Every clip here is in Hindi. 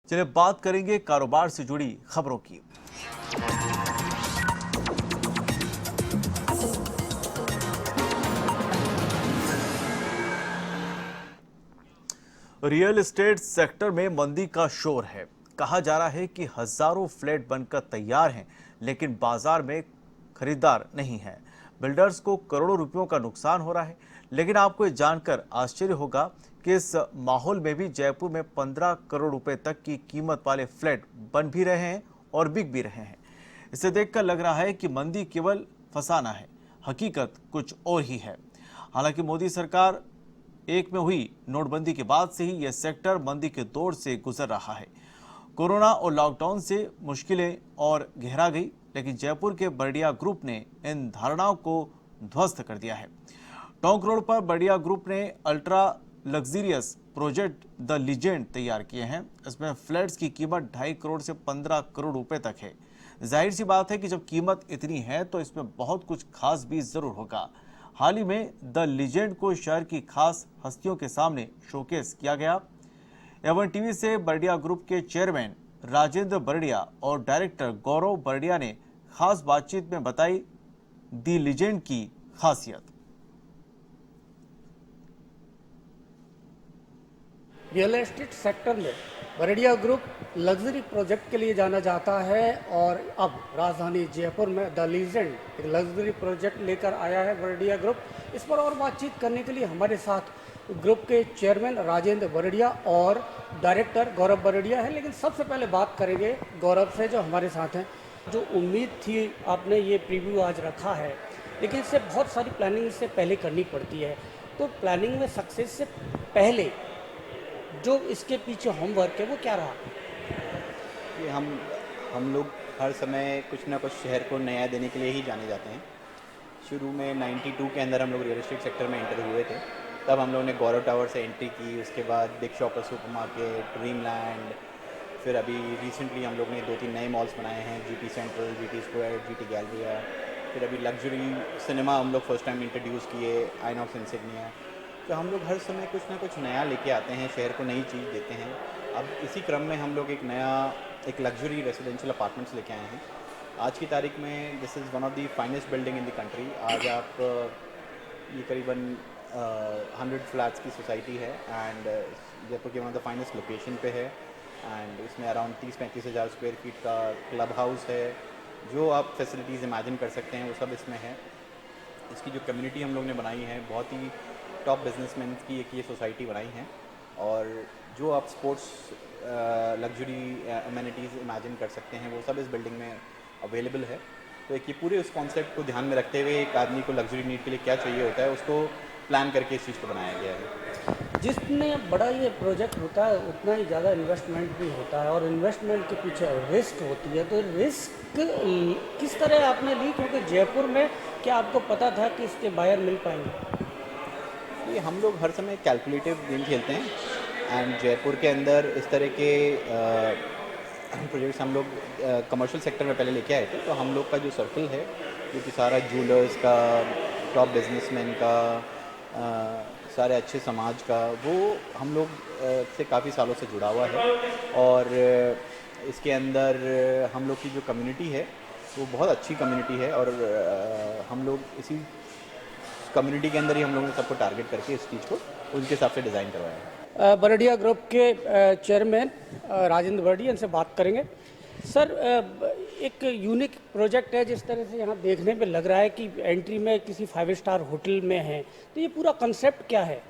चलिए बात करेंगे कारोबार से जुड़ी खबरों की। रियल एस्टेट सेक्टर में मंदी का शोर है। कहा जा रहा है कि हजारों फ्लैट बनकर तैयार हैं, लेकिन बाजार में खरीदार नहीं है। बिल्डर्स को करोड़ों रुपयों का नुकसान हो रहा है। लेकिन आपको ये जानकर आश्चर्य होगा कि इस माहौल में भी जयपुर में 15 करोड़ रुपए तक की कीमत वाले फ्लैट बन भी रहे हैं और बिक भी रहे हैं। इसे देखकर लग रहा है कि मंदी केवल फसाना है, हकीकत कुछ और ही है। हालांकि मोदी सरकार एक में हुई नोटबंदी के बाद से ही यह सेक्टर मंदी के दौर से गुजर रहा है। कोरोना और लॉकडाउन से मुश्किलें और गहरा गई, लेकिन जयपुर के बर्डिया ग्रुप ने इन धारणाओं को ध्वस्त कर दिया है। टोंक रोड पर बर्डिया ग्रुप ने ultra luxurious project the legend तैयार किए हैं। इसमें फ्लैट्स की कीमत 2.5 करोड़ से 15 करोड़ रुपए तक है। जाहिर सी बात है कि जब कीमत इतनी है तो इसमें बहुत कुछ खास भी जरूर होगा। हाल ही में द लीजेंड को शहर की खास हस्तियों के सामने शोकेस किया गया। एवन टीवी से बर्डिया ग्रुप के चेयरमैन राजेंद्र बर्डिया और डायरेक्टर गौरव बर्डिया ने खास बातचीत में बताई द लीजेंड की खासियत। रियल एस्टेट सेक्टर में बर्डिया ग्रुप लग्जरी प्रोजेक्ट के लिए जाना जाता है और अब राजधानी जयपुर में द लीजेंड एक लग्जरी प्रोजेक्ट लेकर आया है बर्डिया ग्रुप। इस पर और बातचीत करने के लिए हमारे साथ ग्रुप के चेयरमैन राजेंद्र बर्डिया और डायरेक्टर गौरव बर्डिया है। लेकिन सबसे पहले बात करेंगे गौरव से जो हमारे साथ हैं। जो उम्मीद थी, आपने ये प्रीव्यू आज रखा है, लेकिन इससे बहुत सारी प्लानिंग इससे पहले करनी पड़ती है। तो प्लानिंग में सक्सेस से पहले जो इसके पीछे होमवर्क है वो क्या रहा? ये हम लोग हर समय कुछ ना कुछ शहर को नया देने के लिए ही जाने जाते हैं। शुरू में 92 के अंदर हम लोग रियल एस्टेट सेक्टर में एंटर हुए थे। तब हम लोगों ने गौरव टावर से एंट्री की, उसके बाद big shopper super market, dreamland, फिर अभी रिसेंटली हम लोग ने 2-3 नए मॉल्स बनाए हैं, GT central, GT square, GT Galleria. फिर अभी लग्जरी सिनेमा हम लोग फर्स्ट टाइम इंट्रोड्यूस किए, आइनॉक्स इंसिग्निया। तो हम लोग हर समय कुछ ना कुछ नया लेके आते हैं, शहर को नई चीज़ देते हैं। अब इसी क्रम में हम लोग एक लग्जरी रेजिडेंशियल अपार्टमेंट्स लेके आए हैं। आज की तारीख में this is one of the finest building in the country. आज आप ये करीबन 100 फ्लैट्स की सोसाइटी है एंड जयपुर के one of the finest location पे है। एंड इसमें अराउंड 30-35 हज़ार स्क्वायर फीट का क्लब हाउस है। जो आप फैसिलिटीज़ इमेजिन कर सकते हैं वो सब इसमें है। इसकी जो कम्युनिटी हम लोग ने बनाई है, बहुत ही टॉप बिजनेसमैन की एक ये सोसाइटी बनाई है। और जो आप स्पोर्ट्स लग्जरी अमेनिटीज़ इमेजिन कर सकते हैं वो सब इस बिल्डिंग में अवेलेबल है। तो एक ये पूरे उस कॉन्सेप्ट को ध्यान में रखते हुए एक आदमी को लग्जरी नीड के लिए क्या चाहिए होता है उसको प्लान करके इस चीज़ को बनाया गया है। जितने बड़ा ये प्रोजेक्ट होता है उतना ही ज़्यादा इन्वेस्टमेंट भी होता है और इन्वेस्टमेंट के पीछे रिस्क होती है। तो रिस्क किस तरह आपने ली, क्योंकि जयपुर में क्या आपको पता था कि इसके बायर मिल पाएंगे? ये हम लोग हर समय कैलकुलेटिव गेम खेलते हैं एंड जयपुर के अंदर इस तरह के प्रोजेक्ट्स हम लोग कमर्शियल सेक्टर में पहले लेके आए थे। तो हम लोग का जो सर्कल है, जो कि सारा जूलर्स का, टॉप बिजनेसमैन का, सारे अच्छे समाज का, वो हम लोग से काफ़ी सालों से जुड़ा हुआ है। और इसके अंदर हम लोग की जो कम्युनिटी है वो बहुत अच्छी कम्युनिटी है और हम लोग इसी कम्युनिटी के अंदर ही हम लोगों ने सबको टारगेट करके इस चीज़ को उनके हिसाब से डिज़ाइन करवाया है। बर्डिया ग्रुप के चेयरमैन राजेंद्र बर्डिया, इनसे बात करेंगे। सर, एक यूनिक प्रोजेक्ट है, जिस तरह से यहाँ देखने पे लग रहा है कि एंट्री में किसी 5 स्टार होटल में है, तो ये पूरा कंसेप्ट क्या है?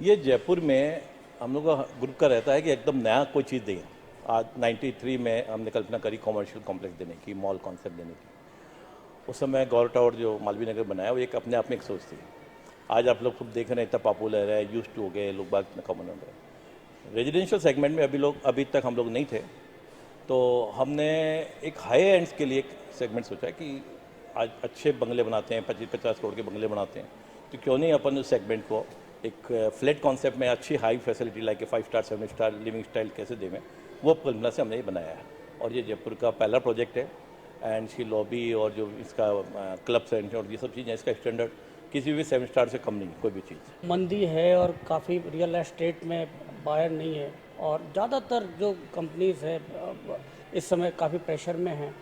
ये जयपुर में हम लोग का ग्रुप का रहता है कि एकदम नया कोई चीज़ दें। आज 93 में हमने कल्पना करी कॉमर्शियल कॉम्प्लेक्स देने की, मॉल कॉन्सेप्ट देने की। उस समय गौरव टावर जो मालवीय नगर बनाया वो एक अपने आप में एक सोच थी। आज आप लोग खुद देख रहे हैं इतना पॉपुलर है, यूज टू हो गए, लोग बाग इतना कॉमन हो गए। रेजिडेंशियल सेगमेंट में अभी तक हम लोग नहीं थे, तो हमने एक हाई एंड्स के लिए एक सेगमेंट सोचा है कि आज अच्छे बंगले बनाते हैं, 25-50 करोड़ के बंगले बनाते हैं, तो क्यों नहीं अपन उस सेगमेंट को एक फ्लैट कॉन्सेप्ट में अच्छी high facility like 5 star 7 star living style कैसे देवें, वो कल्पना से हमने ये बनाया है। और ये जयपुर का पहला प्रोजेक्ट है एंड इसकी लॉबी और जो इसका क्लब सेंटर और ये सब चीज़ें, इसका स्टैंडर्ड किसी भी 7 स्टार से कम नहीं, कोई भी चीज़। मंदी है और काफ़ी रियल एस्टेट में बायर नहीं है और ज़्यादातर जो कंपनीज है इस समय काफ़ी प्रेशर में हैं,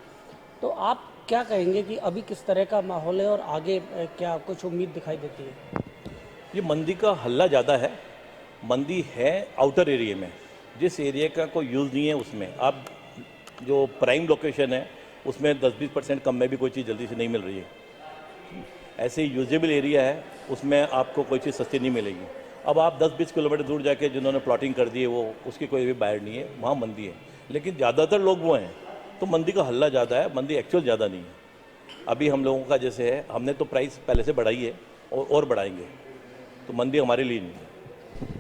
तो आप क्या कहेंगे कि अभी किस तरह का माहौल है और आगे क्या कुछ उम्मीद दिखाई देती है? ये मंदी का हल्ला ज़्यादा है। मंदी है आउटर एरिया में, जिस एरिया का कोई यूज़ नहीं है उसमें। आप जो प्राइम लोकेशन है उसमें 10-20% कम में भी कोई चीज़ जल्दी से नहीं मिल रही है। ऐसे यूजेबल एरिया है उसमें आपको कोई चीज़ सस्ती नहीं मिलेगी। अब आप 10-20 किलोमीटर दूर जाके जिन्होंने प्लॉटिंग कर दी है वो उसकी कोई भी बायर नहीं है, वहाँ मंदी है। लेकिन ज़्यादातर लोग वो हैं, तो मंदी का हल्ला ज़्यादा है, मंदी एक्चुअल ज़्यादा नहीं है। अभी हम लोगों का जैसे है, हमने तो प्राइस पहले से बढ़ाई है और बढ़ाएंगे, तो मंदी हमारे लिए नहीं है।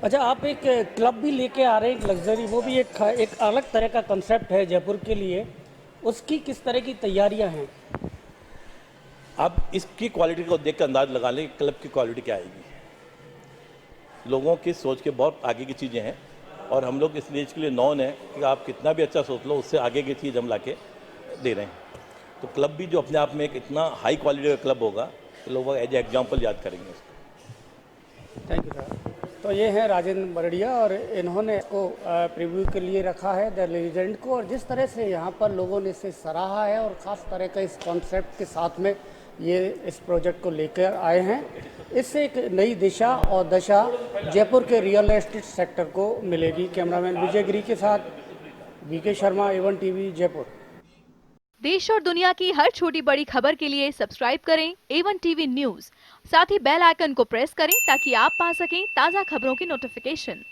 अच्छा, आप एक क्लब भी लेके आ रहे हैं, एक लग्जरी, वो भी एक अलग तरह का कंसेप्ट है जयपुर के लिए, उसकी किस तरह की तैयारियां हैं? आप इसकी क्वालिटी को देख कर अंदाज लगा लें क्लब की क्वालिटी क्या आएगी। लोगों की सोच के बहुत आगे की चीज़ें हैं और हम लोग इस चीज़ के लिए नॉन है कि आप कितना भी अच्छा सोच लो, उससे आगे की चीज़ हम लाके दे रहे हैं। तो क्लब भी जो अपने आप में एक इतना हाई क्वालिटी का क्लब होगा तो लोग एज एग्जाम्पल याद करेंगे उसको। Thank you sir. तो ये हैं राजेंद्र बरड़िया और इन्होंने इसको प्रीव्यू के लिए रखा है द लीजेंड को, और जिस तरह से यहाँ पर लोगों ने इसे सराहा है और ख़ास तरह का इस कॉन्सेप्ट के साथ में ये इस प्रोजेक्ट को लेकर आए हैं, इससे एक नई दिशा और दशा जयपुर के रियल एस्टेट सेक्टर को मिलेगी। कैमरामैन विजय गिरी के साथ VK Sharma, A1 TV, Jaipur. देश और दुनिया की हर छोटी बड़ी खबर के लिए सब्सक्राइब करें A1 TV न्यूज़। साथ ही बेल आइकन को प्रेस करें ताकि आप पा सकें ताज़ा खबरों की नोटिफिकेशन।